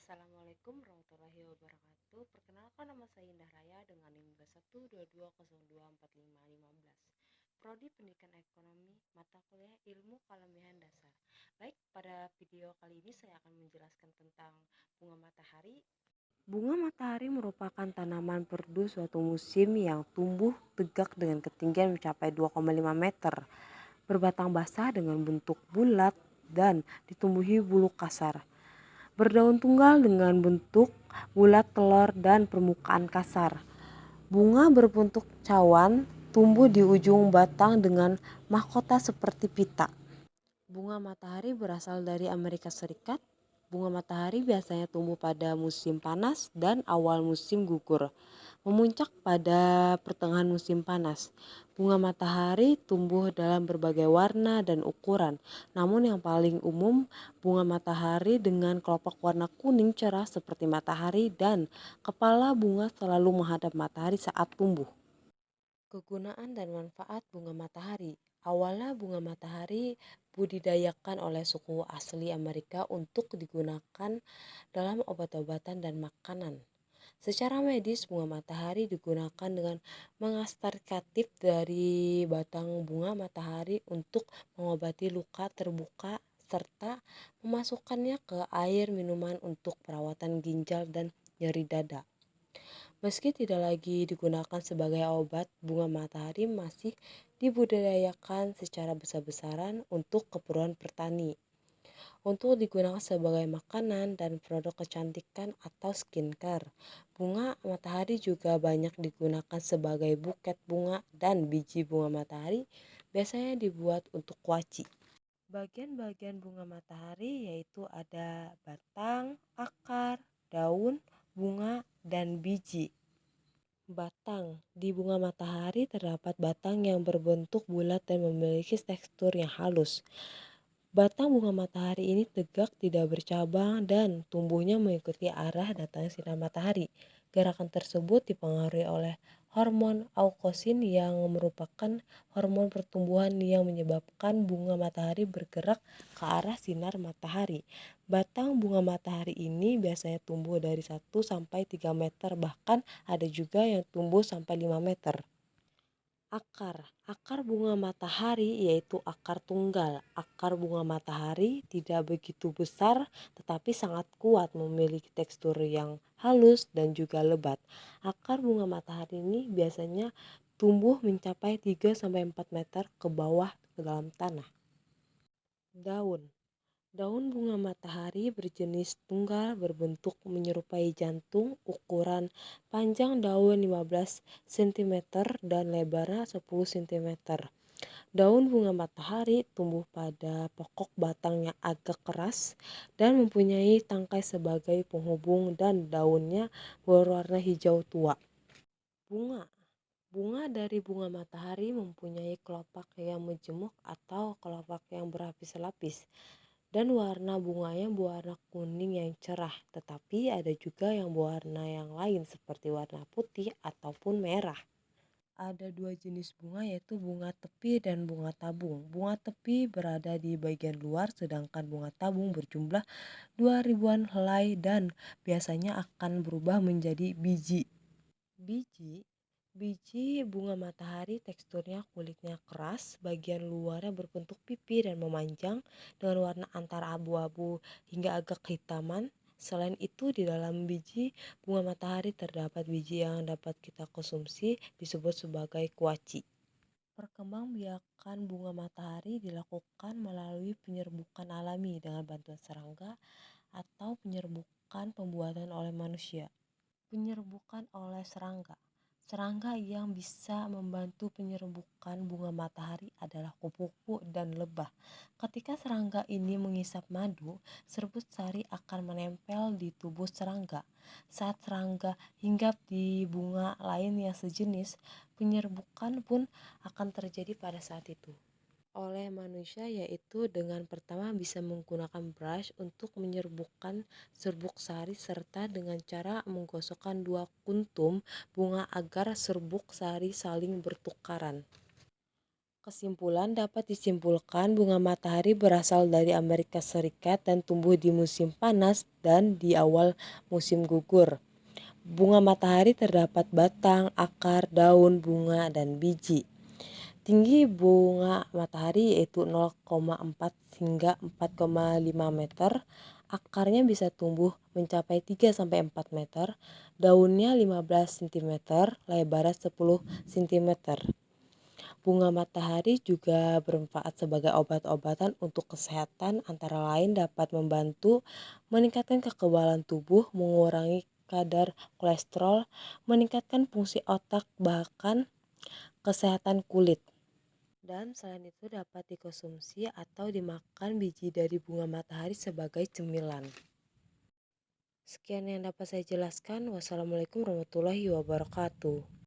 Assalamualaikum warahmatullahi wabarakatuh. Perkenalkan, nama saya Indah Raya dengan NIM 122024515. Prodi Pendidikan Ekonomi, mata kuliah Ilmu Kalemihan Dasar. Baik, pada video kali ini saya akan menjelaskan tentang bunga matahari. Bunga matahari merupakan tanaman perdu suatu musim yang tumbuh tegak dengan ketinggian mencapai 2,5 meter, berbatang basah dengan bentuk bulat dan ditumbuhi bulu kasar. Berdaun tunggal dengan bentuk bulat telur dan permukaan kasar. Bunga berbentuk cawan tumbuh di ujung batang dengan mahkota seperti pita. Bunga matahari berasal dari Amerika Serikat. Bunga matahari biasanya tumbuh pada musim panas dan awal musim gugur, memuncak pada pertengahan musim panas. Bunga matahari tumbuh dalam berbagai warna dan ukuran, namun yang paling umum bunga matahari dengan kelopak warna kuning cerah seperti matahari dan kepala bunga selalu menghadap matahari saat tumbuh. Kegunaan dan manfaat bunga matahari. Awalnya bunga matahari budidayakan oleh suku asli Amerika untuk digunakan dalam obat-obatan dan makanan. Secara medis, bunga matahari digunakan dengan mengekstraktif dari batang bunga matahari untuk mengobati luka terbuka serta memasukkannya ke air minuman untuk perawatan ginjal dan nyeri dada. Meski tidak lagi digunakan sebagai obat, bunga matahari masih dibudidayakan secara besar-besaran untuk keperluan petani, untuk digunakan sebagai makanan dan produk kecantikan atau skincare. Bunga matahari juga banyak digunakan sebagai buket bunga dan biji bunga matahari biasanya dibuat untuk kuaci. Bagian-bagian bunga matahari yaitu ada batang, akar, daun, bunga, dan biji. Batang. Di bunga matahari terdapat batang yang berbentuk bulat dan memiliki tekstur yang halus. Batang bunga matahari ini tegak, tidak bercabang, dan tumbuhnya mengikuti arah datangnya sinar matahari. Gerakan tersebut dipengaruhi oleh hormon auxin yang merupakan hormon pertumbuhan yang menyebabkan bunga matahari bergerak ke arah sinar matahari. Batang bunga matahari ini biasanya tumbuh dari 1 sampai 3 meter, bahkan ada juga yang tumbuh sampai 5 meter. Akar bunga matahari yaitu akar tunggal. Akar bunga matahari tidak begitu besar tetapi sangat kuat, memiliki tekstur yang halus dan juga lebat. Akar bunga matahari ini biasanya tumbuh mencapai 3 sampai 4 meter ke bawah ke dalam tanah. Daun. Daun bunga matahari berjenis tunggal berbentuk menyerupai jantung, ukuran panjang daun 15 cm dan lebarnya 10 cm. Daun bunga matahari tumbuh pada pokok batang yang agak keras dan mempunyai tangkai sebagai penghubung dan daunnya berwarna hijau tua. Bunga. Bunga dari bunga matahari mempunyai kelopak yang menjemuk atau kelopak yang berlapis-lapis, dan warna bunganya berwarna kuning yang cerah, tetapi ada juga yang berwarna yang lain seperti warna putih ataupun merah. Ada dua jenis bunga yaitu bunga tepi dan bunga tabung. Bunga tepi berada di bagian luar sedangkan bunga tabung berjumlah 2000-an helai dan biasanya akan berubah menjadi biji. Biji bunga matahari teksturnya kulitnya keras, bagian luarnya berbentuk pipi dan memanjang dengan warna antara abu-abu hingga agak kehitaman. Selain itu, di dalam biji bunga matahari terdapat biji yang dapat kita konsumsi, disebut sebagai kuaci. Perkembangbiakan bunga matahari dilakukan melalui penyerbukan alami dengan bantuan serangga atau penyerbukan pembuatan oleh manusia. Penyerbukan oleh serangga. Serangga yang bisa membantu penyerbukan bunga matahari adalah kupu-kupu dan lebah. Ketika serangga ini menghisap madu, serbuk sari akan menempel di tubuh serangga. Saat serangga hinggap di bunga lain yang sejenis, penyerbukan pun akan terjadi pada saat itu oleh manusia, yaitu dengan pertama bisa menggunakan brush untuk menyerbukan serbuk sari serta dengan cara menggosokkan dua kuntum bunga agar serbuk sari saling bertukaran. Kesimpulan dapat disimpulkan bunga matahari berasal dari Amerika Serikat dan tumbuh di musim panas dan di awal musim gugur. Bunga matahari terdapat batang, akar, daun, bunga, dan biji. Tinggi bunga matahari yaitu 0,4 hingga 4,5 meter. Akarnya bisa tumbuh mencapai 3-4 meter, daunnya 15 cm, lebarnya 10 cm. Bunga matahari juga bermanfaat sebagai obat-obatan untuk kesehatan, antara lain dapat membantu meningkatkan kekebalan tubuh, mengurangi kadar kolesterol, meningkatkan fungsi otak, bahkan kesehatan kulit. Dan selain itu dapat dikonsumsi atau dimakan biji dari bunga matahari sebagai cemilan. Sekian yang dapat saya jelaskan. Wassalamualaikum warahmatullahi wabarakatuh.